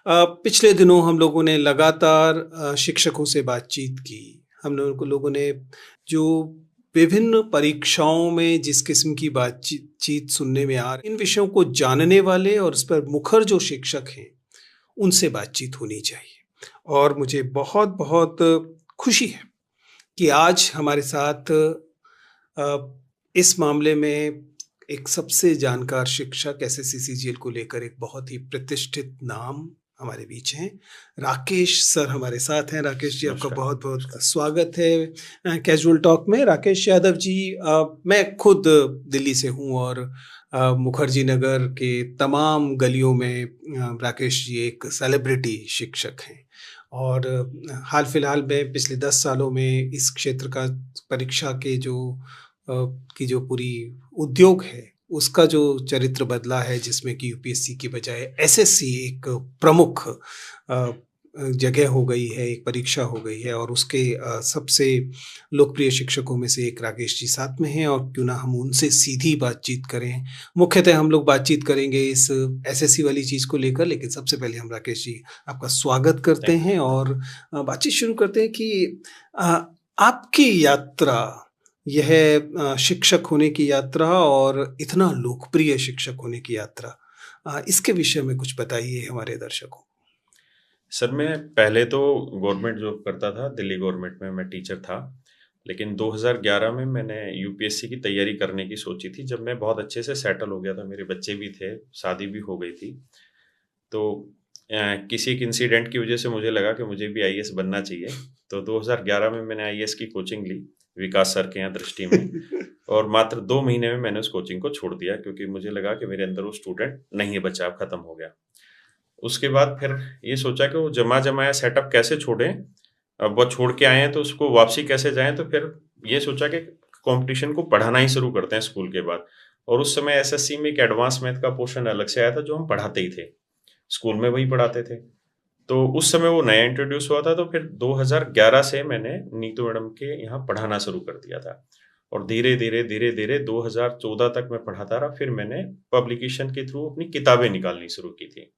पिछले दिनों हम लोगों ने लगातार शिक्षकों से बातचीत की। हम लोगों ने जो विभिन्न परीक्षाओं में जिस किस्म की बातचीत चीत सुनने में आ रही, इन विषयों को जानने वाले और इस पर मुखर जो शिक्षक हैं, उनसे बातचीत होनी चाहिए। और मुझे बहुत-बहुत खुशी है कि आज हमारे साथ इस मामले में एक सबसे जानकार शिक्षक एसएससी-सीजीएल को लेकर एक बहुत ही प्रतिष्ठित नाम हमारे बीच हैं। राकेश सर हमारे साथ हैं। राकेश जी, आपका नमस्कार। बहुत-बहुत स्वागत है कैजुअल टॉक में। राकेश यादव जी, मैं खुद दिल्ली से हूँ और मुखर्जी नगर के तमाम गलियों में राकेश जी एक सेलिब्रिटी शिक्षक हैं। और हाल-फिलहाल में पिछले 10 सालों में इस क्षेत्र का परीक्षा के की जो पूरी उद्योग है, उसका जो चरित्र बदला है, जिसमें कि यूपीएससी की बजाय एसएससी एक प्रमुख जगह हो गई है, एक परीक्षा हो गई है। और उसके सबसे लोकप्रिय शिक्षकों में से एक राकेश जी साथ में हैं और क्यों ना हम उनसे सीधी बातचीत करें। मुख्यतः हम लोग बातचीत करेंगे इस एसएससी वाली चीज़ को लेकर, लेकिन सबसे पहले हम राकेश जी आपका स्वागत करते थैंक हैं और बातचीत शुरू करते हैं कि आपकी यात्रा, यह शिक्षक होने की यात्रा और इतना लोकप्रिय शिक्षक होने की यात्रा, इसके विषय में कुछ बताइए हमारे दर्शकों को। सर, मैं पहले तो गवर्नमेंट जॉब करता था, दिल्ली गवर्नमेंट में मैं टीचर था। लेकिन 2011 में मैंने यूपीएससी की तैयारी करने की सोची थी, जब मैं बहुत अच्छे से सेटल हो गया था, मेरे बच्चे भी थे, शादी भी हो गई थी। तो किसी एक इंसिडेंट की वजह से मुझे लगा कि मुझे भी आईएएस बनना चाहिए। तो 2011 में मैंने आईएएस की कोचिंग ली, विकास सर के यहाँ दृष्टि में। और मात्र 2 महीने में मैंने उस कोचिंग को छोड़ दिया, क्योंकि मुझे लगा कि मेरे अंदर वो स्टूडेंट नहीं बचा, अब खत्म हो गया। उसके बाद फिर ये सोचा कि वो जमाया सेटअप कैसे छोड़ें। अब वो छोड़ के आए हैं तो उसको वापसी कैसे जाएं। तो फिर ये सोचा कि कंपटीशन को पढ़ाना ही शुरू करते हैं स्कूल के बाद। और उस समय एसएससी में एक एडवांस मैथ का पोर्शन अलग से आया था, जो हम पढ़ाते ही थे, स्कूल में वही पढ़ाते थे। तो उस समय वो नया इंट्रोड्यूस हुआ था। तो फिर 2011 से मैंने नीतू मैडम के यहाँ पढ़ाना शुरू कर दिया था। और धीरे धीरे 2014 तक मैं पढ़ाता रहा। फिर मैंने पब्लिकेशन के थ्रू अपनी किताबें निकालनी शुरू की थी।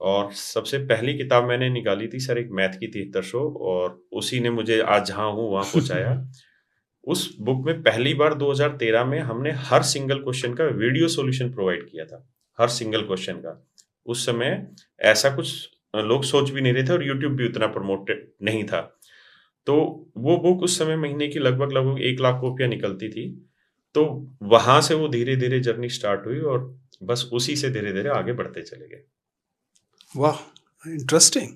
और सबसे पहली किताब मैंने निकाली थी सर, एक मैथ की 7300, और उसी ने मुझे आज जहाँ हूँ वहाँ पहुँचाया। उस बुक में पहली बार 2013 में हमने हर सिंगल क्वेश्चन का वीडियो सॉल्यूशन प्रोवाइड किया था, हर सिंगल क्वेश्चन का। उस समय ऐसा कुछ लोग सोच भी नहीं रहे थे और यूट्यूब भी उतना प्रमोटेड नहीं था। तो वो बुक उस समय महीने की लगभग 1 लाख कॉपियाँ निकलती थी। तो वहाँ से वो धीरे-धीरे जर्नी स्टार्ट हुई और बस उसी से धीरे-धीरे आगे बढ़ते चले गए। वाह! इंटरेस्टिंग।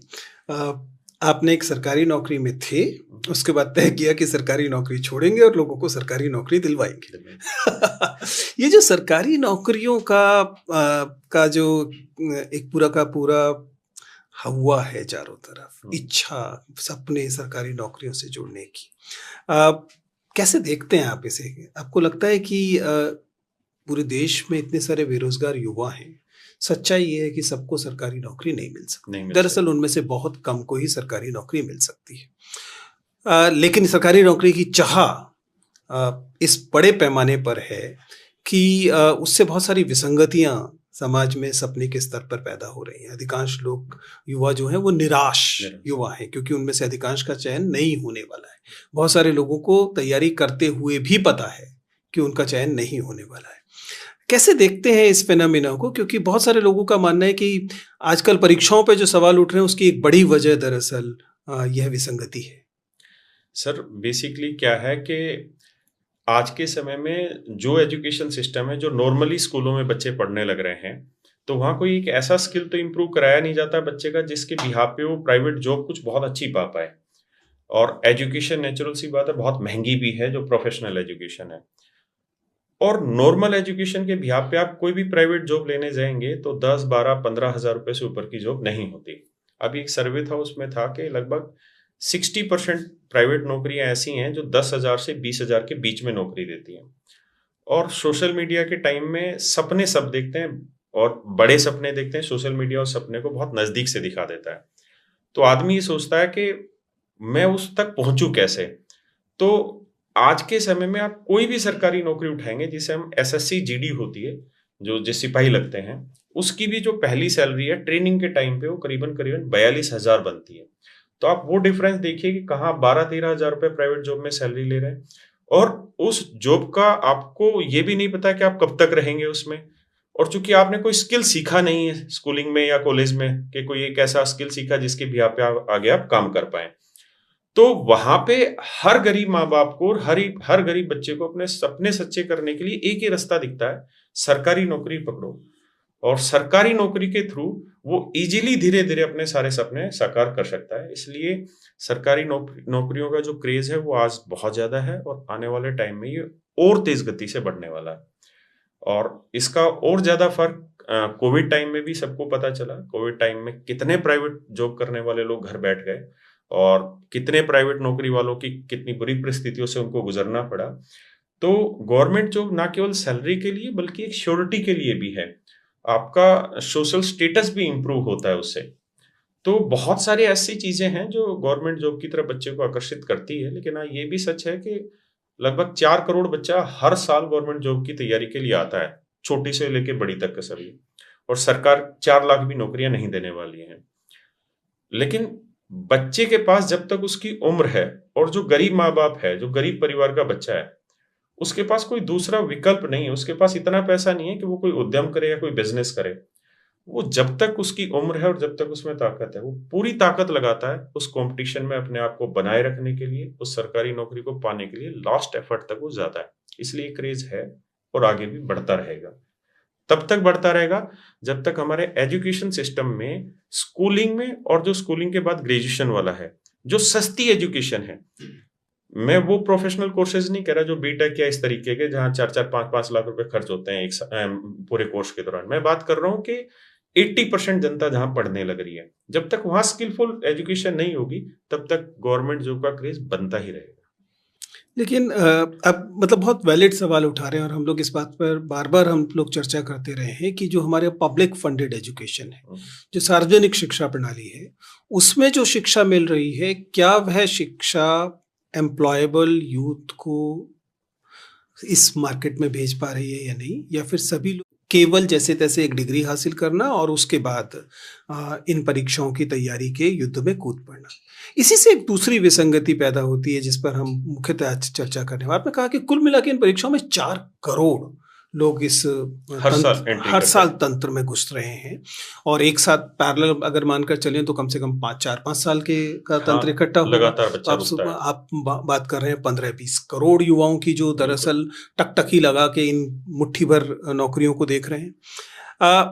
आपने एक सरकारी नौकरी में थे, उसके बाद तय किया कि सरकारी नौकरी छोड़ेंगे और लोगों को सरकारी नौकरी दिलवाएँगे। ये जो सरकारी नौकरियों का जो एक पूरा का पूरा हवा है चारों तरफ, इच्छा, सपने सरकारी नौकरियों से जुड़ने की। कैसे देखते हैं आप इसे? आपको लगता है कि पूरे देश में इतने सारे बेरोज़गार युवा हैं, सच्चाई ये है कि सबको सरकारी नौकरी नहीं मिल सकती। दरअसल उनमें से बहुत कम को ही सरकारी नौकरी मिल सकती है। लेकिन सरकारी नौकरी की चाह इस बड़े पैमाने पर है कि उससे बहुत सारी विसंगतियाँ समाज में सपने के स्तर पर पैदा हो रही हैं। अधिकांश लोग, युवा जो हैं, वो निराश युवा हैं, क्योंकि उनमें से अधिकांश का चयन नहीं होने वाला है। बहुत सारे लोगों को तैयारी करते हुए भी पता है कि उनका चयन नहीं होने वाला है। कैसे देखते हैं इस फिनोमेना को? क्योंकि बहुत सारे लोगों का मानना है कि आजकल परीक्षाओं पे जो सवाल उठ रहे हैं, उसकी एक बड़ी वजह दरअसल यह विसंगति है। सर, बेसिकली क्या है कि आज के समय में जो एजुकेशन सिस्टम है, जो नॉर्मली स्कूलों में बच्चे पढ़ने लग रहे हैं, तो वहाँ कोई एक ऐसा स्किल तो इम्प्रूव कराया नहीं जाता बच्चे का, जिसके बिहाफ पे वो प्राइवेट जॉब कुछ बहुत अच्छी पा पाए। और एजुकेशन, नेचुरल सी बात है, बहुत महंगी भी है, जो प्रोफेशनल एजुकेशन है। और नॉर्मल एजुकेशन के बिहाफ पे आप कोई भी प्राइवेट जॉब लेने जाएंगे तो 10, 12, 15 हज़ार रुपए से ऊपर की जॉब नहीं होती। अभी एक सर्वे था, उसमें था कि लगभग 60% प्राइवेट नौकरियां ऐसी हैं जो 10,000 से 20,000 के बीच में नौकरी देती हैं। और सोशल मीडिया के टाइम में सपने सब देखते हैं, और बड़े सपने देखते हैं। सोशल मीडिया उस सपने को बहुत नजदीक से दिखा देता है। तो आदमी ये सोचता है कि मैं उस तक पहुंचूं कैसे। तो आज के समय में आप कोई भी सरकारी नौकरी उठाएंगे, जिसे हम एसएससी जीडी होती है, जो सिपाही लगते हैं, उसकी भी जो पहली सैलरी है ट्रेनिंग के टाइम पे वो करीबन करीबन 42,000 बनती है। तो आप वो डिफरेंस देखिए कि कहाँ 12-13 हजार रुपए प्राइवेट जॉब में सैलरी ले रहे हैं, और उस जॉब का आपको ये भी नहीं पता कि आप कब तक रहेंगे उसमें। और चूंकि आपने कोई स्किल सीखा नहीं है स्कूलिंग में या कॉलेज में, कि कोई एक ऐसा स्किल सीखा जिसके भी आप आगे आप काम कर पाए, तो वहां पे हर गरीब माँ बाप को और हर गरीब बच्चे को अपने सपने सच्चे करने के लिए एक ही रास्ता दिखता है, सरकारी नौकरी पकड़ो। और सरकारी नौकरी के थ्रू वो इजीली धीरे धीरे अपने सारे सपने साकार कर सकता है। इसलिए सरकारी नौकरियों का जो क्रेज है वो आज बहुत ज्यादा है, और आने वाले टाइम में ये और तेज गति से बढ़ने वाला है। और इसका और ज्यादा फर्क कोविड टाइम में भी सबको पता चला। कोविड टाइम में कितने प्राइवेट जॉब करने वाले लोग घर बैठ गए, और कितने प्राइवेट नौकरी वालों की कितनी बुरी परिस्थितियों से उनको गुजरना पड़ा। तो गवर्नमेंट जॉब ना केवल सैलरी के लिए बल्कि एक श्योरिटी के लिए भी है, आपका सोशल स्टेटस भी इंप्रूव होता है उससे। तो बहुत सारी ऐसी चीजें हैं जो गवर्नमेंट जॉब की तरफ बच्चे को आकर्षित करती है। लेकिन हाँ, ये भी सच है कि लगभग 4 करोड़ बच्चा हर साल गवर्नमेंट जॉब की तैयारी के लिए आता है, छोटी से लेके बड़ी तक का सभी। और सरकार 4 लाख भी नौकरियां नहीं देने वाली है। लेकिन बच्चे के पास जब तक उसकी उम्र है, और जो गरीब माँ बाप है, जो गरीब परिवार का बच्चा है, उसके पास कोई दूसरा विकल्प नहीं है। उसके पास इतना पैसा नहीं है कि वो कोई उद्यम करे या कोई बिजनेस करे। वो जब तक उसकी उम्र है और जब तक उसमें ताकत है, वो पूरी ताकत लगाता है उस कंपटीशन में अपने आप को बनाए रखने के लिए, उस सरकारी नौकरी को पाने के लिए लास्ट एफर्ट तक वो जाता है। इसलिए क्रेज है और आगे भी बढ़ता रहेगा। तब तक बढ़ता रहेगा जब तक हमारे एजुकेशन सिस्टम में स्कूलिंग में, और जो स्कूलिंग के बाद ग्रेजुएशन वाला है, जो सस्ती एजुकेशन है, मैं वो प्रोफेशनल कोर्सेज नहीं कह रहा जो बीटेक या इस तरीके के जहां 4-5 लाख रुपए खर्च होते हैं पूरे कोर्स के दौरान। मैं बात कर रहा हूँ कि 80% जनता जहां पढ़ने लग रही है, जब तक वहां स्किलफुल एजुकेशन नहीं होगी तब तक गवर्नमेंट जॉब का क्रेज बनता ही रहेगा। लेकिन अब मतलब बहुत वैलिड सवाल उठा रहे हैं, और हम लोग इस बात पर बार बार हम लोग चर्चा करते रहे हैं कि जो हमारे पब्लिक फंडेड एजुकेशन है, जो सार्वजनिक शिक्षा प्रणाली है, उसमें जो शिक्षा मिल रही है, क्या वह शिक्षा एम्प्लॉयबल यूथ को इस मार्केट में भेज पा रही है या नहीं, या फिर सभी लोग केवल जैसे तैसे एक डिग्री हासिल करना और उसके बाद इन परीक्षाओं की तैयारी के युद्ध में कूद पड़ना। इसी से एक दूसरी विसंगति पैदा होती है जिस पर हम मुख्यतः आज चर्चा करने वाले। आपने कहा कि कुल मिला के इन परीक्षाओं में 4 करोड़ लोग इस हर साल तंत्र में घुस रहे हैं, और एक साथ पैरेलल अगर मानकर चलें तो कम से कम 4-5 साल के का तंत्र इकट्ठा होगा। लगातार आप बात कर रहे हैं 15-20 करोड़ युवाओं की जो दरअसल टकटकी लगा के इन मुट्ठी भर नौकरियों को देख रहे हैं।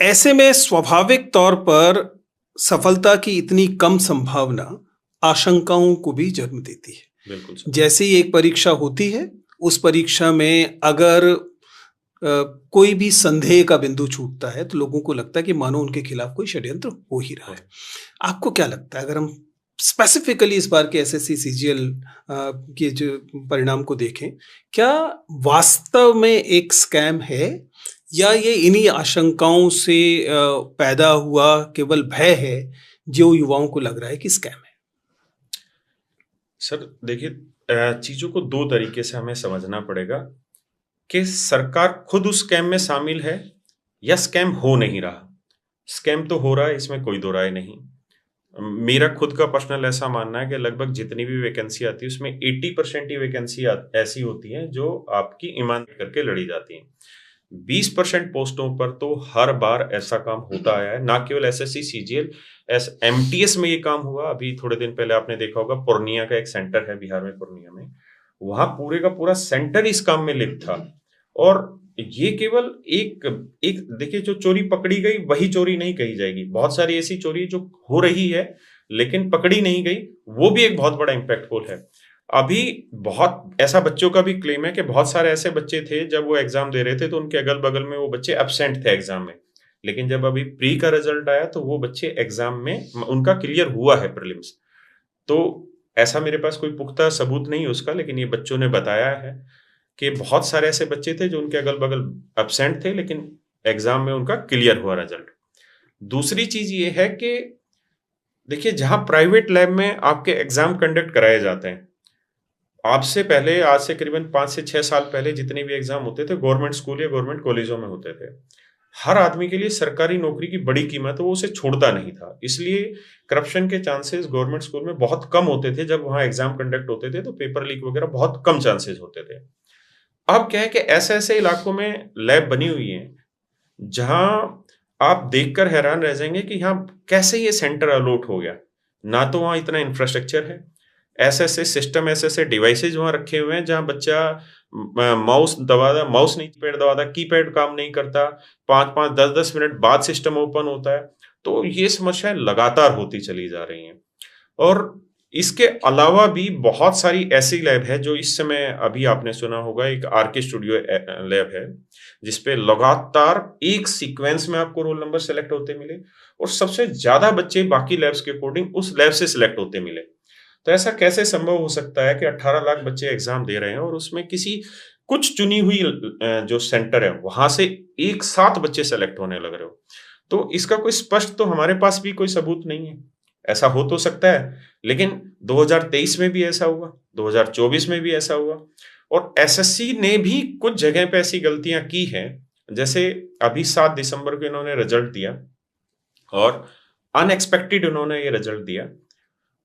ऐसे में स्वाभाविक तौर पर सफलता की इतनी कम संभावना आशंकाओं को भी जन्म देती है। बिल्कुल। जैसे ही एक परीक्षा होती है, उस परीक्षा में अगर कोई भी संदेह का बिंदु छूटता है तो लोगों को लगता है कि मानो उनके खिलाफ कोई षड्यंत्र हो ही रहा है। आपको क्या लगता है, अगर हम स्पेसिफिकली इस बार के एसएससी सीजीएल के जो परिणाम को देखें, क्या वास्तव में एक स्कैम है, या ये इन्हीं आशंकाओं से पैदा हुआ केवल भय है जो युवाओं को लग रहा है कि स्कैम है? सर देखिए, चीजों को 2 तरीके से हमें समझना पड़ेगा कि सरकार खुद उस स्कैम में शामिल है या स्कैम हो नहीं रहा। स्कैम तो हो रहा है, इसमें कोई दो राय नहीं। मेरा खुद का पर्सनल ऐसा मानना है कि लगभग जितनी भी वैकेंसी आती है उसमें 80% ही वैकेंसी ऐसी होती हैं जो आपकी ईमानदारी करके लड़ी जाती हैं। 20% पोस्टों पर तो हर बार ऐसा काम होता आया है, ना केवल एसएससी सीजीएल, एमटीएस में ये काम हुआ। अभी थोड़े दिन पहले आपने देखा होगा, पूर्णिया का एक सेंटर है बिहार में, पूर्णिया में, वहां पूरे का पूरा सेंटर इस काम में लिप्त था। और ये केवल एक देखिए, जो चोरी पकड़ी गई वही चोरी नहीं कही जाएगी। बहुत सारी ऐसी चोरी जो हो रही है लेकिन पकड़ी नहीं गई, वो भी एक बहुत बड़ा इम्पैक्टफुल है। अभी बहुत ऐसा बच्चों का भी क्लेम है कि बहुत सारे ऐसे बच्चे थे जब वो एग्जाम दे रहे थे तो उनके अगल बगल में वो बच्चे एब्सेंट थे एग्जाम में, लेकिन जब अभी प्री का रिजल्ट आया तो वो बच्चे एग्जाम में उनका क्लियर हुआ है प्रीलिम्स। तो ऐसा मेरे पास कोई पुख्ता सबूत नहीं है उसका, लेकिन ये बच्चों ने बताया है कि बहुत सारे ऐसे बच्चे थे जो उनके अगल बगल एब्सेंट थे लेकिन एग्जाम में उनका क्लियर हुआ रिजल्ट। दूसरी चीज ये है कि देखिए, जहां प्राइवेट लैब में आपके एग्जाम कंडक्ट कराए जाते हैं, आपसे पहले, आज से करीबन 5 से 6 साल पहले जितने भी एग्जाम होते थे गवर्नमेंट स्कूल या गवर्नमेंट कॉलेजों में होते थे। हर आदमी के लिए सरकारी नौकरी की बड़ी कीमत है, वो उसे छोड़ता नहीं था। इसलिए करप्शन के चांसेस गवर्नमेंट स्कूल में बहुत कम होते थे। जब वहाँ एग्जाम कंडक्ट होते थे तो पेपर लीक वगैरह बहुत कम चांसेस होते थे। अब क्या है कि ऐसे-ऐसे इलाकों में लैब बनी हुई हैं, जहाँ आप देखकर हैरान रह जाएँगे कि यहाँ कैसे ये सेंटर अलॉट हो गया। ना तो वहाँ इतना इंफ्रास्ट्रक्चर है, ऐसे-ऐसे सिस्टम, ऐसे-ऐसे डिवाइसेज़ वहाँ रखे हुए हैं, जहाँ बच्चा माउस नहीं कीपैड दबाता, कीपैड काम नहीं करता, 5-5, 10-10 मिनट बाद सिस्टम ओपन होता है। तो ये समस्याएँ लगातार होती चली जा रही हैं। और इसके अलावा भी बहुत सारी ऐसी लैब है जो इस समय, अभी आपने सुना होगा, एक आरके स्टूडियो लैब है, जिसपे लगातार एक सीक्वेंस में आपको रोल नंबर सेलेक्ट होते मिले और सबसे ज्यादा बच्चे बाकी लैब्स के अकॉर्डिंग उस लैब से सिलेक्ट होते मिले। तो ऐसा कैसे संभव हो सकता है कि 18 लाख बच्चे एग्जाम दे रहे हैं और उसमें किसी कुछ चुनी हुई जो सेंटर है वहां से एक साथ बच्चे सेलेक्ट होने लग रहे हो? तो इसका कोई स्पष्ट, तो हमारे पास भी कोई सबूत नहीं है। ऐसा हो तो सकता है, लेकिन 2023 में भी ऐसा हुआ, 2024 में भी ऐसा हुआ। और एसएससी ने भी कुछ जगह पे ऐसी गलतियां की हैं। जैसे अभी 7 दिसंबर को इन्होंने रिजल्ट दिया और अनएक्सपेक्टेड उन्होंने ये रिजल्ट दिया,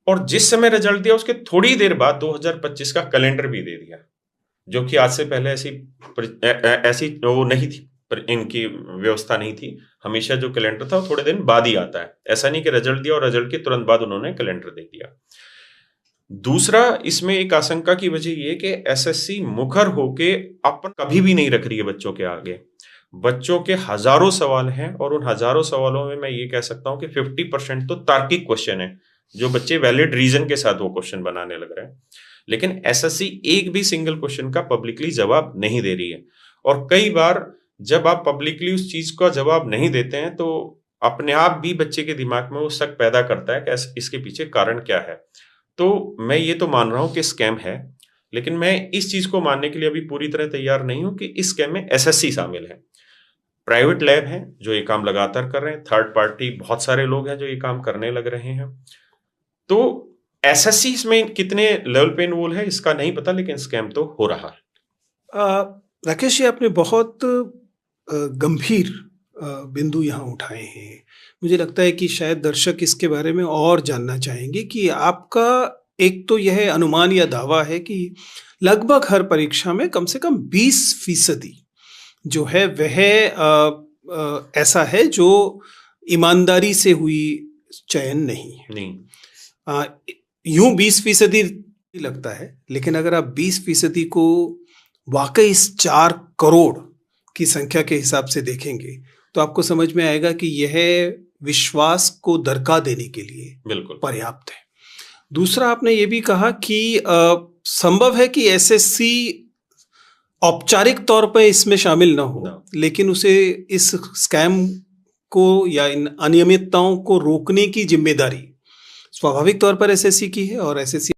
और जिस समय रिजल्ट दिया उसके थोड़ी देर बाद 2025 का कैलेंडर भी दे दिया, जो कि आज से पहले ऐसी वो नहीं थी, पर इनकी व्यवस्था नहीं थी। हमेशा जो कैलेंडर था वो थोड़े दिन बाद ही आता है। ऐसा नहीं कि रिजल्ट दिया और रिजल्ट के तुरंत बाद उन्होंने कैलेंडर दे दिया। दूसरा, इसमें एक आशंका की वजह ये कि एसएससी मुखर होके अपन कभी भी नहीं रख रही है बच्चों के आगे। बच्चों के हजारों सवाल हैं और उन हजारों सवालों में मैं ये कह सकता हूं कि 50% तो तार्किक क्वेश्चन है, जो बच्चे वैलिड रीजन के साथ वो क्वेश्चन बनाने लग रहे हैं। लेकिन एसएससी एक भी सिंगल क्वेश्चन का पब्लिकली जवाब नहीं दे रही है। और कई बार जब आप पब्लिकली उस चीज का जवाब नहीं देते हैं तो अपने आप भी बच्चे के दिमाग में वो शक पैदा करता है कि इसके पीछे कारण क्या है। तो मैं ये तो मान रहा हूं कि स्कैम है, लेकिन मैं इस चीज को मानने के लिए अभी पूरी तरह तैयार नहीं हूं कि इस स्कैम में एसएससी शामिल है। प्राइवेट लैब हैं जो ये काम लगातार कर रहे हैं, थर्ड पार्टी बहुत सारे लोग हैं जो ये काम करने लग रहे हैं। तो एसएससी इसमें कितने लेवल पे इन्वॉल्व है इसका नहीं पता, लेकिन स्कैम तो हो रहा है। राकेश जी, आपने बहुत गंभीर बिंदु यहाँ उठाए हैं। मुझे लगता है कि शायद दर्शक इसके बारे में और जानना चाहेंगे कि आपका एक तो यह अनुमान या दावा है कि लगभग हर परीक्षा में कम से कम 20% जो है वह ऐसा है जो ईमानदारी से हुई चयन नहीं है। नहीं, यूं 20% लगता है, लेकिन अगर आप 20% को वाकई इस 4 करोड़ की संख्या के हिसाब से देखेंगे तो आपको समझ में आएगा कि यह विश्वास को दरका देने के लिए बिल्कुल पर्याप्त है। दूसरा, आपने ये भी कहा कि संभव है कि एसएससी औपचारिक तौर पर इसमें शामिल ना हो, लेकिन उसे इस स्कैम को या इन अनियमितताओं को रोकने की जिम्मेदारी स्वाभाविक तौर पर एसएससी की है और एसएससी